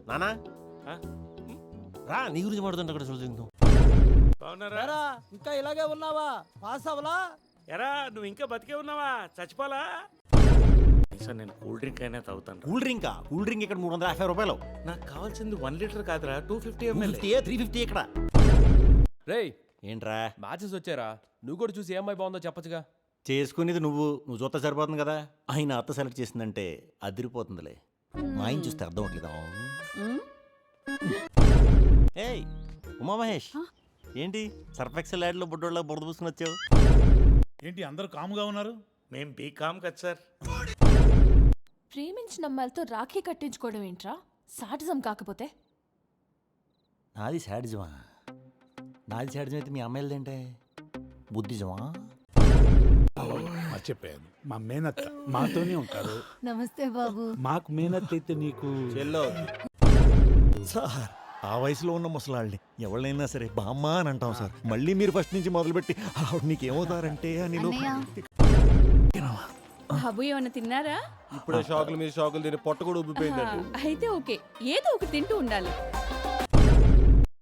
నానా రా, నీ గురించి మాట్లాడుతుంటే అక్కడ చూద్దాం. బాగున్నారా? ఇంకా ఇలాగే ఉన్నావా? పాస్ అవలా? ఎరా నువ్వు ఇంకా బతికే ఉన్నావా? చచ్చిపోలా? సార్ నేను కూల్ డ్రింక్ అయినా తాగుతాను. కూల్ డ్రింకా? కూల్ డ్రింక్ ఇక్కడ 350 రూపాయలు. నాకు కావాల్సింది 1 లీటర్ కాదురా, 250 ml. 350 ఇక్కడ. రేయ్ ఏంట్రా మ్యాచెస్ వచ్చారా? నువ్వు కూడా చూసి ఏమై బాగుందో చెప్పచ్చుగా. చేసుకునేది నువ్వు చూస్తే సరిపోతుంది కదా. ఆయన అత్త సెలెక్ట్ చేసిందంటే అదిరిపోతుందిలే. మా ఆయన చూస్తే అర్థం అవట్లేదా? ఏయ్ ఉమా మహేష్, ఏంటి సర్ఫెక్సల్ యాడ్లో బుడ్డోళ్ళ బురద పూసుకుని వచ్చావు? ఏంటి అందరూ కాముగా ఉన్నారు? మేం బీకామ్ కదా సార్. ప్రేమించిన అమ్మాయిలతో రాఖీ కట్టించుకోవడం ఏంట్రా? సాటిజం కాకపోతే. నాది శాడిజమా? నాది శాడిజం అయితే మీ అమ్మాయిలదేంటే బుద్ధిజమా? మర్చిపోయాను, మా మేనత్త మాతోనే ఉంటారు. నమస్తే బాబు. మాకు మేనత్త అయితే నీకు సార్, ఆ వయసులో ఉన్న ముసలాళ్ళని ఎవరినైనా సరే బామ్మ అని అంటాం సార్. మళ్ళీ మీరు ఫస్ట్ నుంచి మొదలుపెట్టి ఆవిడ నీకేమవుతారంటే అని బాబు ఏమన్నా తిన్నారా? ఇప్పుడే షాకులు మీద షాకులు తిని పొట్ట కూడా ఉబ్బిపోయిందండి. అయితే ఓకే, ఏదో ఒకటి తింటూ ఉండాలి.